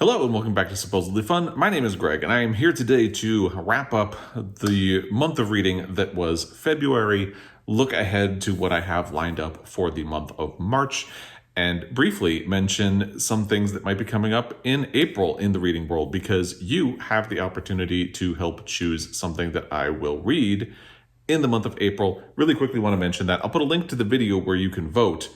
Hello and welcome back to Supposedly Fun. My name is Greg and I am here today to wrap up the month of reading that was February, look ahead to what I have lined up for the month of March, and briefly mention some things that might be coming up in April in the reading world because you have the opportunity to help choose something that I will read in the month of April. Really quickly want to mention that I'll put a link to the video where you can vote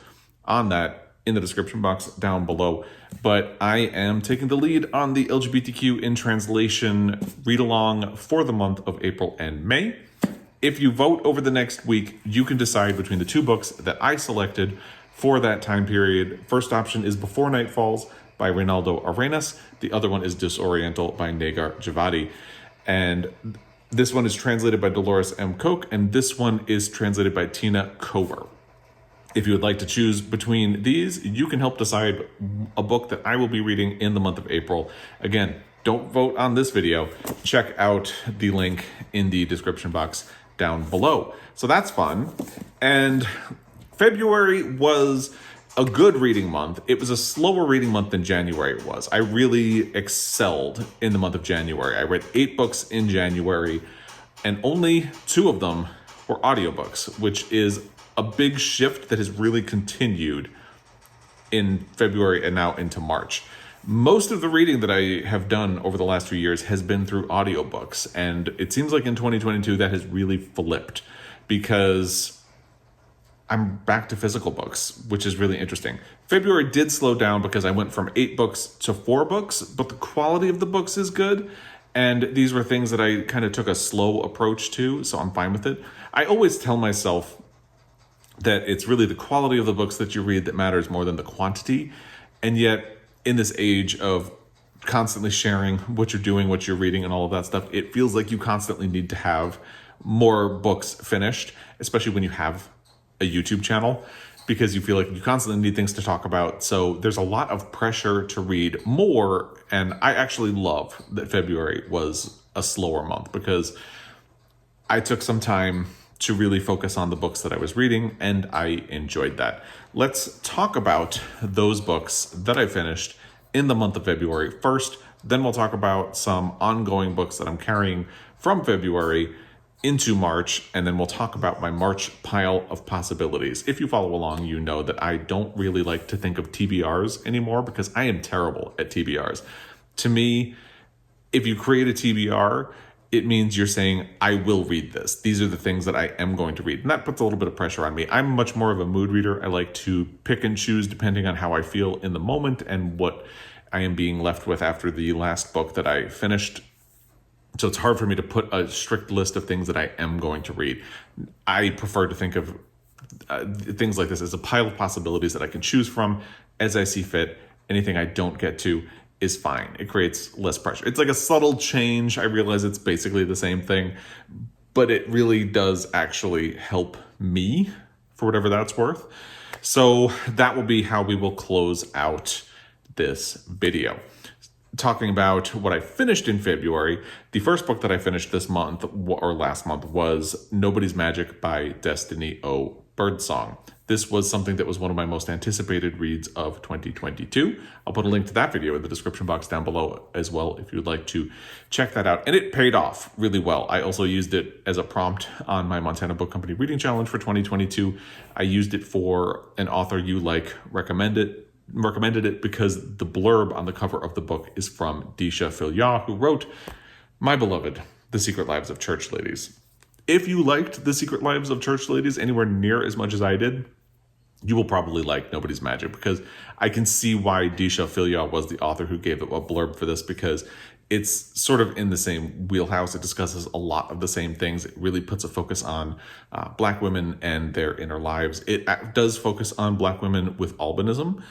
on that in the description box down below, but I am taking the lead on the LGBTQ in translation read along for the month of April and May. If you vote over the next week, you can decide between the two books that I selected for that time period. First option is Before Night Falls by Reynaldo Arenas. The other one is Disoriental by Negar Javadi. And this one is translated by Dolores M. Koch, and this one is translated by Tina Cover. If you would like to choose between these, you can help decide a book that I will be reading in the month of April. Again, don't vote on this video. Check out the link in the description box down below. So that's fun. And February was a good reading month. It was a slower reading month than January was. I really excelled in the month of January. I read 8 books in January, and only 2 of them were audiobooks, which is a big shift that has really continued in February and now into March. Most of the reading that I have done over the last few years has been through audiobooks, and it seems like in 2022 that has really flipped because I'm back to physical books, which is really interesting. February did slow down because I went from 8 books to 4 books, but the quality of the books is good. And these were things that I kind of took a slow approach to, so I'm fine with it. I always tell myself that it's really the quality of the books that you read that matters more than the quantity. And yet, in this age of constantly sharing what you're doing, what you're reading, and all of that stuff, it feels like you constantly need to have more books finished, especially when you have a YouTube channel, because you feel like you constantly need things to talk about. So there's a lot of pressure to read more. And I actually love that February was a slower month because I took some time to really focus on the books that I was reading, and I enjoyed that. Let's talk about those books that I finished in the month of February first. Then we'll talk about some ongoing books that I'm carrying from February into March, and then we'll talk about my March pile of possibilities. If you follow along, you know that I don't really like to think of TBRs anymore because I am terrible at TBRs. To me, if you create a TBR, it means you're saying, I will read this. These are the things that I am going to read. And that puts a little bit of pressure on me. I'm much more of a mood reader. I like to pick and choose depending on how I feel in the moment and what I am being left with after the last book that I finished. So it's hard for me to put a strict list of things that I am going to read. I prefer to think of things like this as a pile of possibilities that I can choose from as I see fit. Anything I don't get to is fine. It creates less pressure. It's like a subtle change. I realize it's basically the same thing, but it really does actually help me for whatever that's worth. So that will be how we will close out this video. Talking about what I finished in February, the first book that I finished this month or last month was Nobody's Magic by Destiny O. Birdsong. This was something that was one of my most anticipated reads of 2022. I'll put a link to that video in the description box down below as well if you'd like to check that out. And it paid off really well. I also used it as a prompt on my Montana Book Company Reading Challenge for 2022. I used it for an author you like recommended it because the blurb on the cover of the book is from Disha Filya, who wrote my beloved The Secret Lives of Church Ladies. If you liked The Secret Lives of Church Ladies anywhere near as much as I did, you will probably like Nobody's Magic because I can see why Disha Filya was the author who gave it a blurb for this because it's sort of in the same wheelhouse. It discusses a lot of the same things. It really puts a focus on Black women and their inner lives. It does focus on Black women with albinism,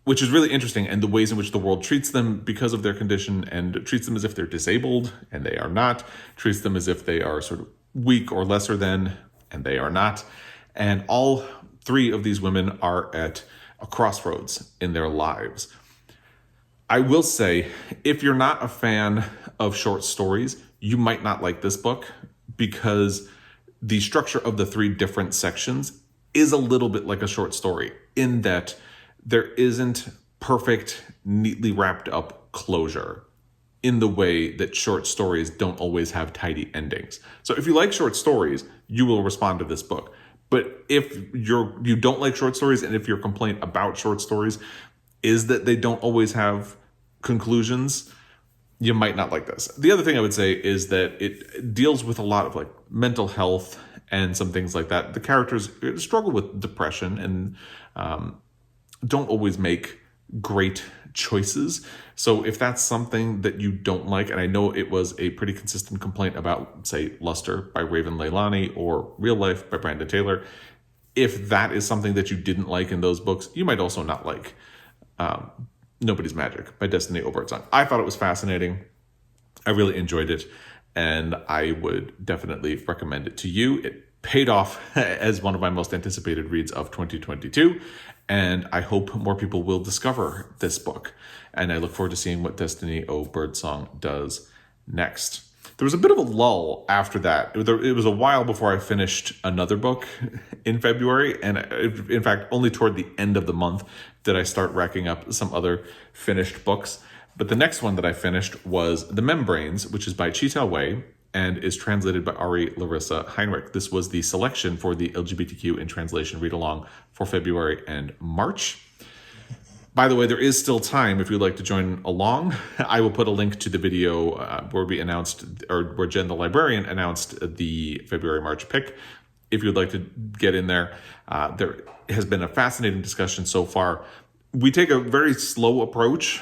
which is really interesting, and the ways in which the world treats them because of their condition and treats them as if they're disabled, and they are not, treats them as if they are sort of weak or lesser than, and they are not. And all 3 of these women are at a crossroads in their lives. I will say, if you're not a fan of short stories, you might not like this book because the structure of the 3 different sections is a little bit like a short story in that there isn't perfect, neatly wrapped up closure in the way that short stories don't always have tidy endings. So if you like short stories, you will respond to this book. But if you don't like short stories, and if your complaint about short stories is that they don't always have conclusions, you might not like this. The other thing I would say is that it deals with a lot of like mental health and some things like that. The characters struggle with depression and don't always make great choices. So if that's something that you don't like, and I know it was a pretty consistent complaint about, say, Luster by Raven Leilani or Real Life by Brandon Taylor, if that is something that you didn't like in those books, you might also not like Nobody's Magic by Destiny O. Birdsong. I thought it was fascinating. I really enjoyed it, and I would definitely recommend it to you. It paid off as one of my most anticipated reads of 2022, and I hope more people will discover this book. And I look forward to seeing what Destiny O. Birdsong does next. There was a bit of a lull after that. It was a while before I finished another book in February. And in fact, only toward the end of the month did I start racking up some other finished books. But the next one that I finished was The Membranes, which is by Ta-Wei and is translated by Larissa Heinrich. This was the selection for the LGBTQ in Translation read-along for February and March. By the way, there is still time if you'd like to join along. I will put a link to the video where we announced, or where Jen the librarian announced the February-March pick. If you'd like to get in there, there has been a fascinating discussion so far. We take a very slow approach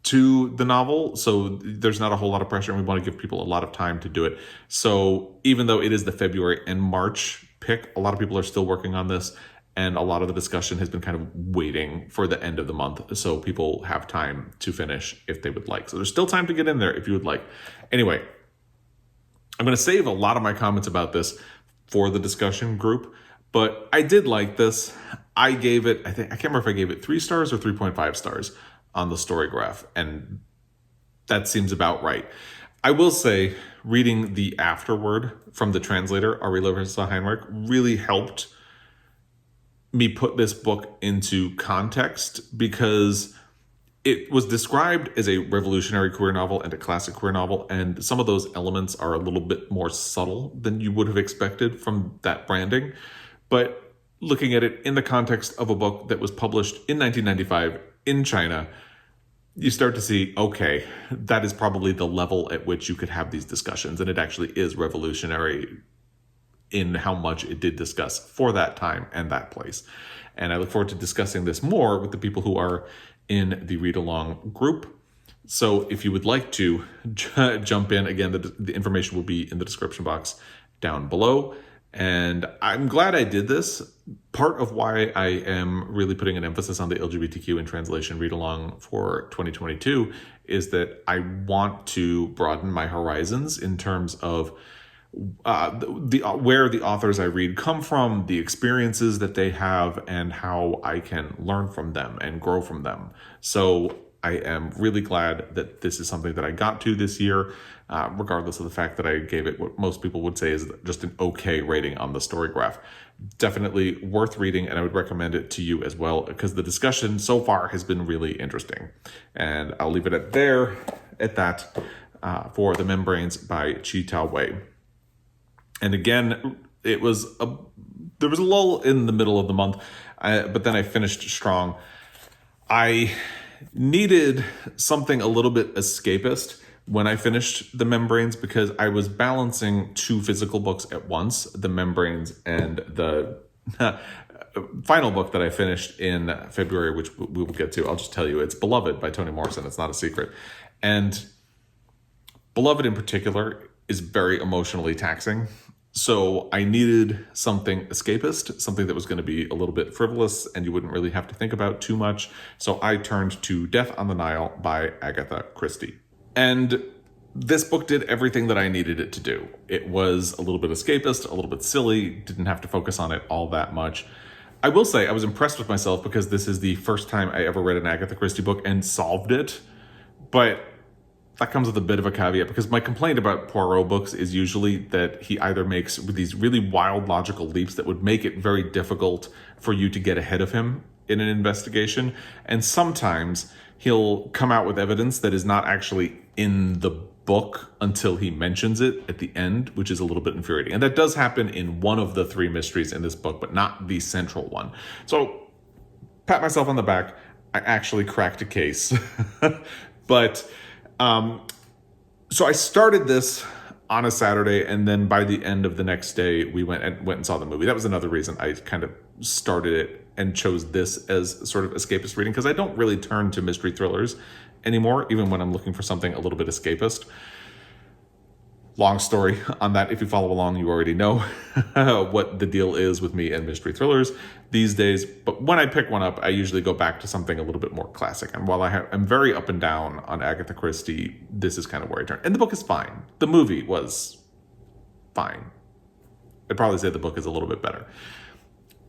to the novel, so there's not a whole lot of pressure, and we want to give people a lot of time to do it. So even though it is the February and March pick, a lot of people are still working on this. And a lot of the discussion has been kind of waiting for the end of the month, so people have time to finish if they would like. So there's still time to get in there if you would like. Anyway, I'm going to save a lot of my comments about this for the discussion group, but I did like this. I gave it, I can't remember if I gave it 3 stars or 3.5 stars on the story graph, and that seems about right. I will say, reading the afterword from the translator, Larissa Heinrich, really helped me put this book into context, because it was described as a revolutionary queer novel and a classic queer novel, and some of those elements are a little bit more subtle than you would have expected from that branding. But looking at it in the context of a book that was published in 1995 in China, you start to see, okay, that is probably the level at which you could have these discussions, and it actually is revolutionary in how much it did discuss for that time and that place. And I look forward to discussing this more with the people who are in the read-along group. So if you would like to jump in, again, the information will be in the description box down below. And I'm glad I did this. Part of why I am really putting an emphasis on the LGBTQ in Translation read-along for 2022 is that I want to broaden my horizons in terms of where the authors I read come from, the experiences that they have, and how I can learn from them and grow from them. So I am really glad that this is something that I got to this year, regardless of the fact that I gave it what most people would say is just an okay rating on the story graph. Definitely worth reading, and I would recommend it to you as well, because the discussion so far has been really interesting. And I'll leave it at that for The Membranes by Ta-Wei. And again, there was a lull in the middle of the month, but then I finished strong. I needed something a little bit escapist when I finished The Membranes, because I was balancing 2 physical books at once, The Membranes and the final book that I finished in February, which we will get to. I'll just tell you, it's Beloved by Toni Morrison. It's not a secret. And Beloved in particular is very emotionally taxing. So I needed something escapist, something that was going to be a little bit frivolous and you wouldn't really have to think about too much. So I turned to Death on the Nile by Agatha Christie. And this book did everything that I needed it to do. It was a little bit escapist, a little bit silly, didn't have to focus on it all that much. I will say I was impressed with myself, because this is the first time I ever read an Agatha Christie book and solved it. But that comes with a bit of a caveat, because my complaint about Poirot books is usually that he either makes these really wild logical leaps that would make it very difficult for you to get ahead of him in an investigation, and sometimes he'll come out with evidence that is not actually in the book until he mentions it at the end, which is a little bit infuriating. And that does happen in one of the 3 mysteries in this book, but not the central one. So, pat myself on the back, I actually cracked a case. But, so I started this on a Saturday, and then by the end of the next day, we went and saw the movie. That was another reason I kind of started it and chose this as sort of escapist reading, because I don't really turn to mystery thrillers anymore, even when I'm looking for something a little bit escapist. Long story on that. If you follow along, you already know what the deal is with me and mystery thrillers these days. But when I pick one up, I usually go back to something a little bit more classic. And while I'm very up and down on Agatha Christie, this is kind of where I turn. And the book is fine. The movie was fine. I'd probably say the book is a little bit better.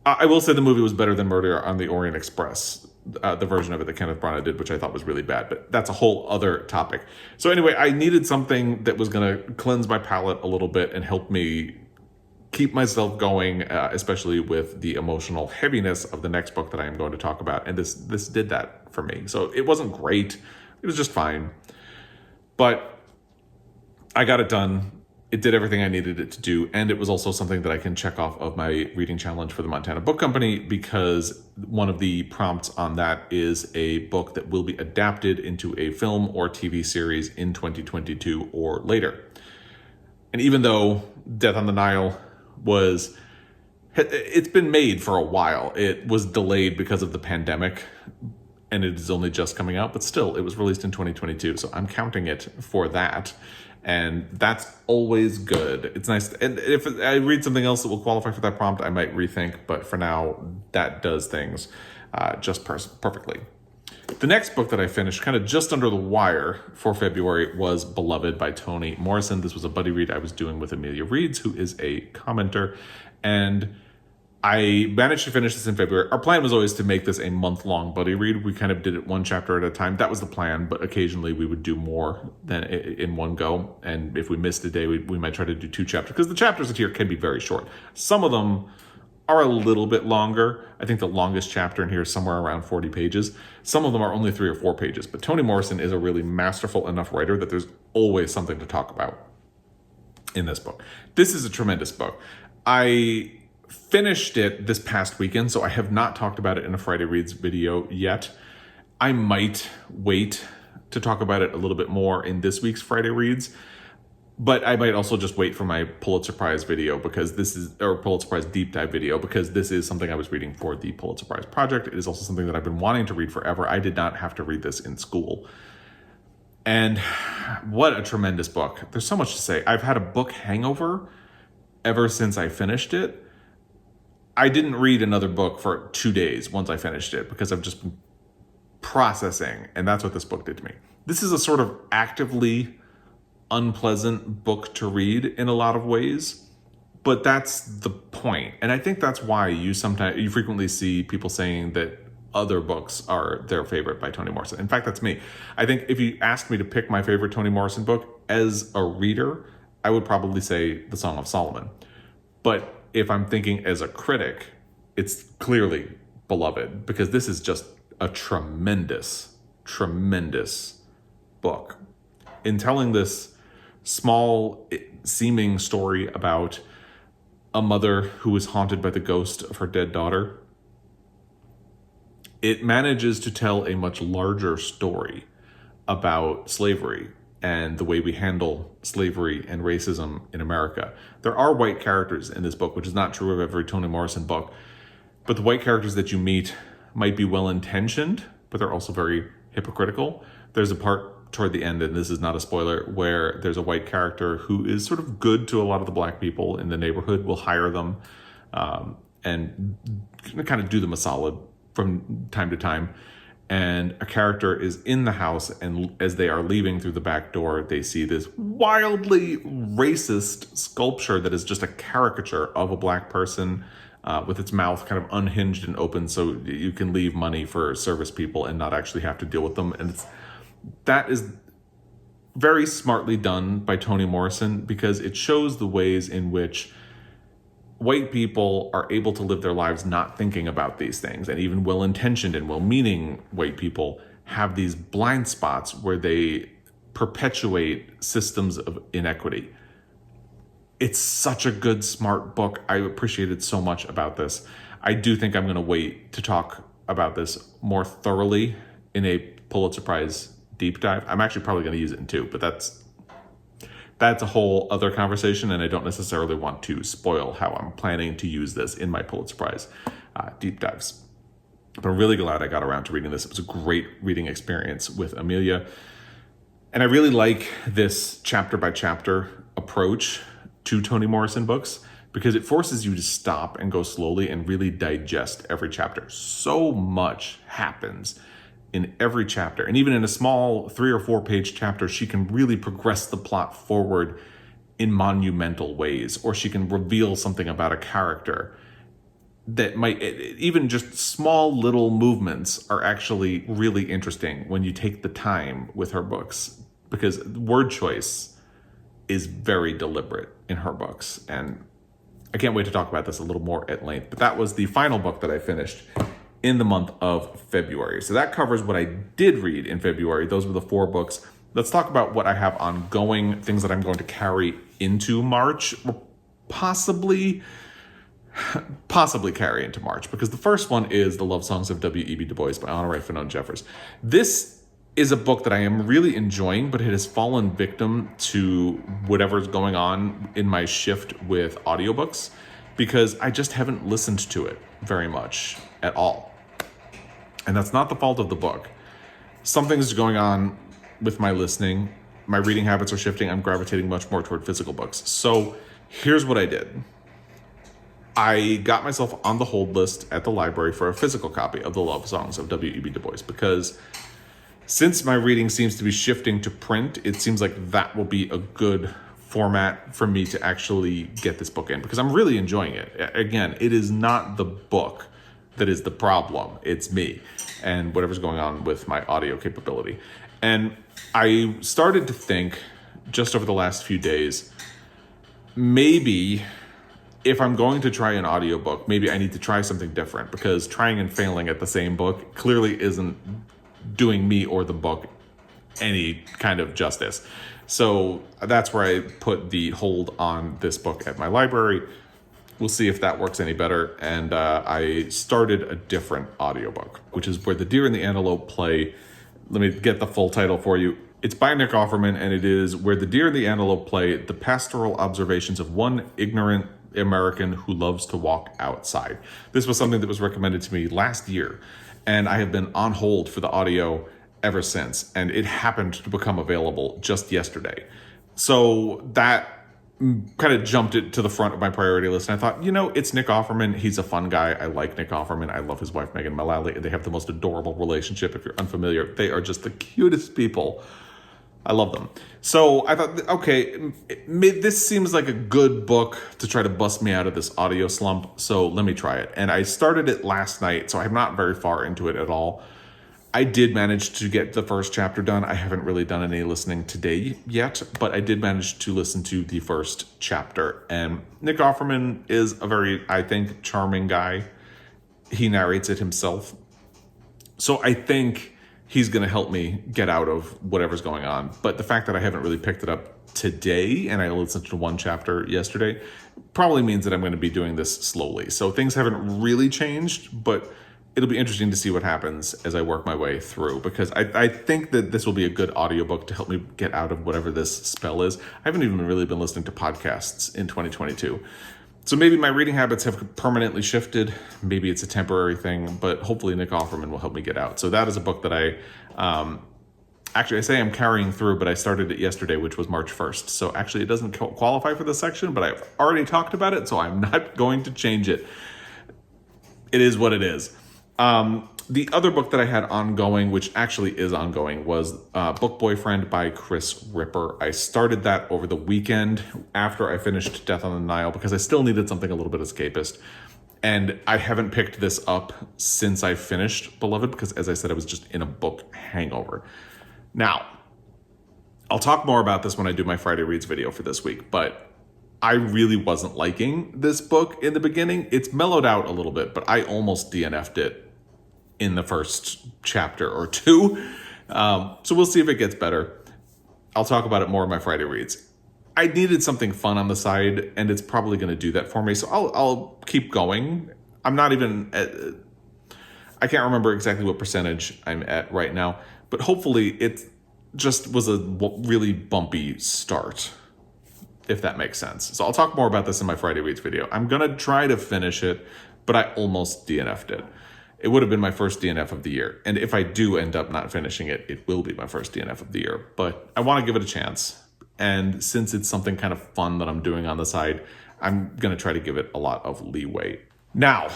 I will say the movie was better than Murder on the Orient Express, the version of it that Kenneth Branagh did, which I thought was really bad, but that's a whole other topic. So anyway, I needed something that was going to cleanse my palate a little bit and help me keep myself going, especially with the emotional heaviness of the next book that I am going to talk about. And this did that for me. So it wasn't great. It was just fine. But I got it done. It did everything I needed it to do, and it was also something that I can check off of my reading challenge for the Montana Book Company, because one of the prompts on that is a book that will be adapted into a film or TV series in 2022 or later. And even though Death on the Nile it's been made for a while. It was delayed because of the pandemic, and it is only just coming out, but still, it was released in 2022, so I'm counting it for that. And that's always good. It's nice. And if I read something else that will qualify for that prompt, I might rethink. But for now, that does things just perfectly. The next book that I finished, kind of just under the wire for February, was Beloved by Toni Morrison. This was a buddy read I was doing with Amelia Reeds, who is a commenter. And I managed to finish this in February. Our plan was always to make this a month-long buddy read. We kind of did it one chapter at a time. That was the plan, but occasionally we would do more than in one go. And if we missed a day, we might try to do 2 chapters, because the chapters here can be very short. Some of them are a little bit longer. I think the longest chapter in here is somewhere around 40 pages. Some of them are only 3 or 4 pages. But Toni Morrison is a really masterful enough writer that there's always something to talk about in this book. This is a tremendous book. I finished it this past weekend, so I have not talked about it in a Friday Reads video yet. I might wait to talk about it a little bit more in this week's Friday Reads, but I might also just wait for my Pulitzer Prize video, because Pulitzer Prize deep dive video, because this is something I was reading for the Pulitzer Prize project. It is also something that I've been wanting to read forever. I did not have to read this in school. And what a tremendous book. There's so much to say. I've had a book hangover ever since I finished it. I didn't read another book for 2 days once I finished it, because I've just been processing, and that's what this book did to me. This is a sort of actively unpleasant book to read in a lot of ways, but that's the point. And I think that's why you frequently see people saying that other books are their favorite by Toni Morrison. In fact, that's me. I think if you asked me to pick my favorite Toni Morrison book as a reader, I would probably say The Song of Solomon. But if I'm thinking as a critic, it's clearly Beloved, because this is just a tremendous, tremendous book. In telling this small seeming story about a mother who is haunted by the ghost of her dead daughter, it manages to tell a much larger story about slavery and the way we handle slavery and racism in America. There are white characters in this book, which is not true of every Toni Morrison book, but the white characters that you meet might be well-intentioned, but they're also very hypocritical. There's a part toward the end, and this is not a spoiler, where there's a white character who is sort of good to a lot of the black people in the neighborhood, will hire them and kind of do them a solid from time to time. And a character is in the house, and as they are leaving through the back door, they see this wildly racist sculpture that is just a caricature of a black person with its mouth kind of unhinged and open, so you can leave money for service people and not actually have to deal with them. And that is very smartly done by Toni Morrison, because it shows the ways in which white people are able to live their lives not thinking about these things, and even well-intentioned and well-meaning white people have these blind spots where they perpetuate systems of inequity. It's such a good, smart book. I appreciate it so much about this. I do think I'm going to wait to talk about this more thoroughly in a Pulitzer Prize deep dive. I'm actually probably going to use it in 2, but that's a whole other conversation, and I don't necessarily want to spoil how I'm planning to use this in my Pulitzer Prize deep dives. But I'm really glad I got around to reading this. It was a great reading experience with Amelia. And I really like this chapter by chapter approach to Toni Morrison books because it forces you to stop and go slowly and really digest every chapter. So much happens in every chapter. And even in a small 3 or 4 page chapter, she can really progress the plot forward in monumental ways, or she can reveal something about a character that might, even just small little movements are actually really interesting when you take the time with her books, because word choice is very deliberate in her books. And I can't wait to talk about this a little more at length. But that was the final book that I finished in the month of February. So that covers what I did read in February. Those were the 4 books. Let's talk about what I have ongoing, things that I'm going to carry into March, or possibly carry into March, because the first one is The Love Songs of W.E.B. Du Bois by Honorée, Fannone, Jeffers. This is a book that I am really enjoying, but it has fallen victim to whatever's going on in my shift with audiobooks, because I just haven't listened to it very much at all. And that's not the fault of the book. Something's going on with my listening. My reading habits are shifting. I'm gravitating much more toward physical books. So here's what I did. I got myself on the hold list at the library for a physical copy of The Love Songs of W.E.B. Du Bois, because since my reading seems to be shifting to print, it seems like that will be a good format for me to actually get this book in, because I'm really enjoying it. Again, it is not the book that is the problem. It's me and whatever's going on with my audio capability. And I started to think just over the last few days, maybe if I'm going to try an audiobook, maybe I need to try something different, because trying and failing at the same book clearly isn't doing me or the book any kind of justice. So that's where I put the hold on this book at my library. We'll see if that works any better. And I started a different audiobook, which is Where the Deer and the Antelope Play. Let me get the full title for you. It's by Nick Offerman, and it is Where the Deer and the Antelope Play, the pastoral observations of one ignorant American who loves to walk outside. This was something that was recommended to me last year, and I have been on hold for the audio ever since, and it happened to become available just yesterday. So that kind of jumped it to the front of my priority list, and I thought, it's Nick Offerman. He's a fun guy. I like Nick Offerman. I love his wife, Megan Mullally, and they have the most adorable relationship. If you're unfamiliar, they are just the cutest people. I love them. So I thought, okay, this seems like a good book to try to bust me out of this audio slump, so let me try it. And I started it last night, so I'm not very far into it at all. I did manage to get the first chapter done. I haven't really done any listening today yet, but I did manage to listen to the first chapter. And Nick Offerman is a very, I think, charming guy. He narrates it himself. So I think he's going to help me get out of whatever's going on. But the fact that I haven't really picked it up today and I listened to one chapter yesterday probably means that I'm going to be doing this slowly. So things haven't really changed, but it'll be interesting to see what happens as I work my way through, because I think that this will be a good audiobook to help me get out of whatever this spell is. I haven't even really been listening to podcasts in 2022. So maybe my reading habits have permanently shifted. Maybe it's a temporary thing, but hopefully Nick Offerman will help me get out. So that is a book that I say I'm carrying through, but I started it yesterday, which was March 1st. So actually it doesn't qualify for this section, but I've already talked about it, so I'm not going to change it. It is what it is. The other book that I had ongoing, which actually is ongoing, was Book Boyfriend by Chris Ripper. I started that over the weekend after I finished Death on the Nile, because I still needed something a little bit escapist. And I haven't picked this up since I finished Beloved, because as I said, I was just in a book hangover. Now, I'll talk more about this when I do my Friday Reads video for this week, but I really wasn't liking this book in the beginning. It's mellowed out a little bit, but I almost DNF'd it in the first chapter or two. So we'll see if it gets better. I'll talk about it more in my Friday reads. I needed something fun on the side, and it's probably going to do that for me. So I'll keep going. I'm not even I can't remember exactly what percentage I'm at right now, but hopefully it just was a really bumpy start, if that makes sense. So I'll talk more about this in my Friday reads video. I'm going to try to finish it, but I almost DNF'd it. It would have been my first DNF of the year. And if I do end up not finishing it, it will be my first DNF of the year. But I want to give it a chance. And since it's something kind of fun that I'm doing on the side, I'm going to try to give it a lot of leeway. Now,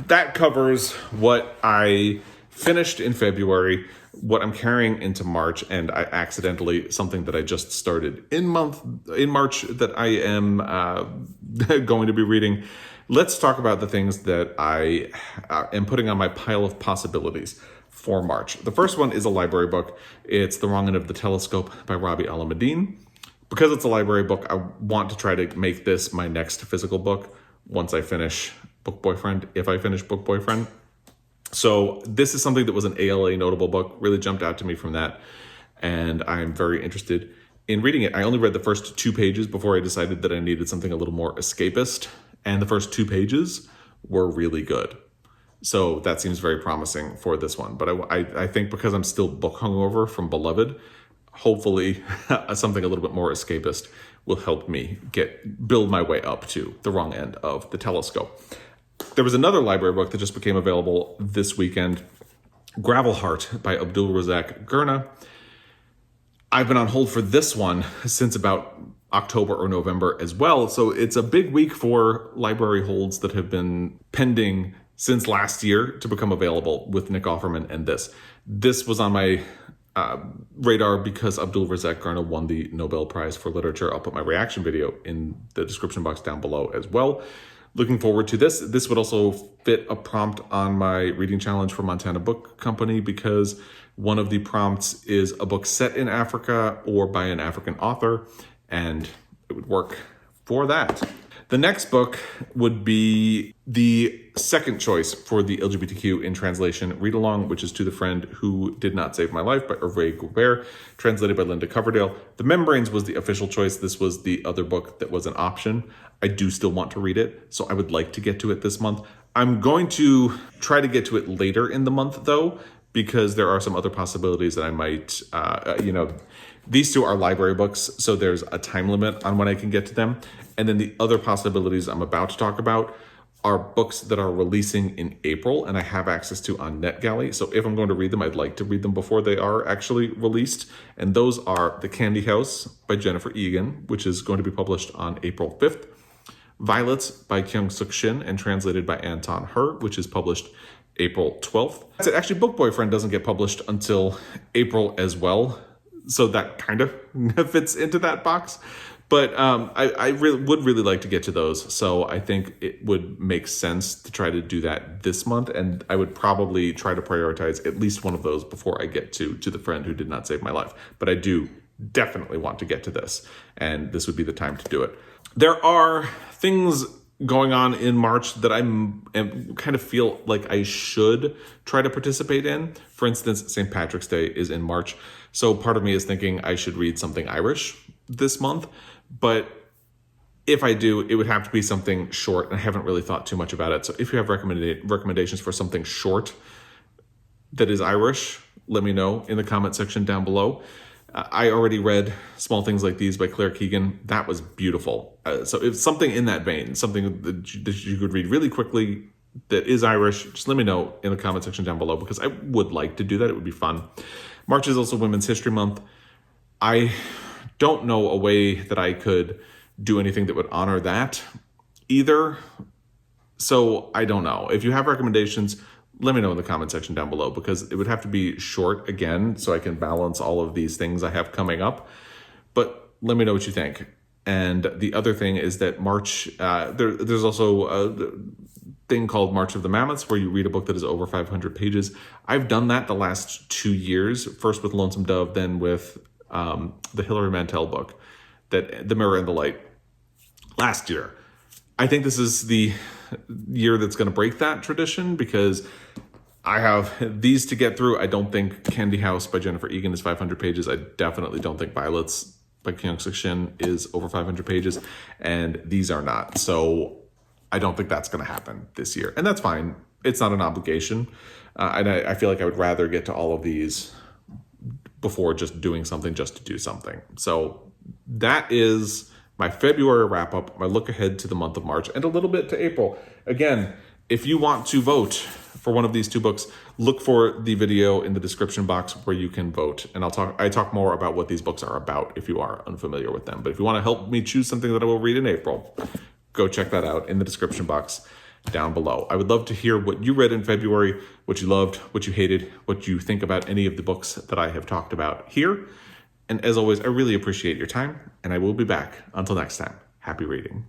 that covers what I finished in February, what I'm carrying into March, and I accidentally, something that I just started in March that I am going to be reading. Let's talk about the things that I am putting on my pile of possibilities for March. The first one is a library book. It's The Wrong End of the Telescope by Rabih Alameddine. Because it's a library book, I want to try to make this my next physical book once I finish Book Boyfriend, if I finish Book Boyfriend. So this is something that was an ALA notable book, really jumped out to me from that, and I'm very interested in reading it. I only read the first 2 pages before I decided that I needed something a little more escapist, and the first 2 pages were really good. So that seems very promising for this one. But I think because I'm still book hungover from Beloved, hopefully something a little bit more escapist will help me build my way up to The Wrong End of the Telescope. There was another library book that just became available this weekend, Gravelheart by Abdulrazak Gurnah. I've been on hold for this one since about October or November as well. So it's a big week for library holds that have been pending since last year to become available with Nick Offerman and this. This was on my radar because Abdulrazak Gurnah won the Nobel Prize for Literature. I'll put my reaction video in the description box down below as well. Looking forward to this. This would also fit a prompt on my reading challenge for Montana Book Company because one of the prompts is a book set in Africa or by an African author, and it would work for that. The next book would be the second choice for the LGBTQ in translation read along, which is To the Friend Who Did Not Save My Life by Hervé Guibert, translated by Linda Coverdale. The Membranes was the official choice. This was the other book that was an option. I do still want to read it, so I would like to get to it this month. I'm going to try to get to it later in the month, though, because there are some other possibilities that I might, these two are library books, so there's a time limit on when I can get to them. And then the other possibilities I'm about to talk about are books that are releasing in April and I have access to on NetGalley. So if I'm going to read them, I'd like to read them before they are actually released. And those are The Candy House by Jennifer Egan, which is going to be published on April 5th. Violets by Kyung-Sook Shin and translated by Anton, which is published April 12th. That's it. Actually, Book Boyfriend doesn't get published until April as well. So that kind of fits into that box. But I would really like to get to those. So I think it would make sense to try to do that this month. And I would probably try to prioritize at least one of those before I get to the Friend Who Did Not Save My Life. But I do definitely want to get to this. And this would be the time to do it. There are things going on in March that I kind of feel like I should try to participate in. For instance, St. Patrick's Day is in March. So part of me is thinking I should read something Irish this month. But if I do, it would have to be something short. And I haven't really thought too much about it. So if you have recommendations for something short that is Irish, let me know in the comment section down below. I already read Small Things Like These by Claire Keegan. That was beautiful. So if something in that vein, something that you could read really quickly that is Irish, just let me know in the comment section down below because I would like to do that. It would be fun. March is also Women's History Month. I don't know a way that I could do anything that would honor that either. So I don't know. If you have recommendations, let me know in the comment section down below because it would have to be short again so I can balance all of these things I have coming up. But let me know what you think. And the other thing is that March, there's also a thing called March of the Mammoths where you read a book that is over 500 pages. I've done that the last 2 years, first with Lonesome Dove, then with the Hilary Mantel book, The Mirror and the Light. last year. I think this is the year that's going to break that tradition because I have these to get through. I don't think Candy House by Jennifer Egan is 500 pages. I definitely don't think Violets by Kyung-Sook Shin is over 500 pages, and these are not. So I don't think that's going to happen this year, and that's fine. It's not an obligation, and I feel like I would rather get to all of these before just doing something just to do something. So that is my February wrap-up, my look ahead to the month of March, and a little bit to April. Again, if you want to vote for one of these two books, look for the video in the description box where you can vote. And I talk more about what these books are about if you are unfamiliar with them. But if you want to help me choose something that I will read in April, go check that out in the description box down below. I would love to hear what you read in February, what you loved, what you hated, what you think about any of the books that I have talked about here. And as always, I really appreciate your time, and I will be back. Until next time, happy reading.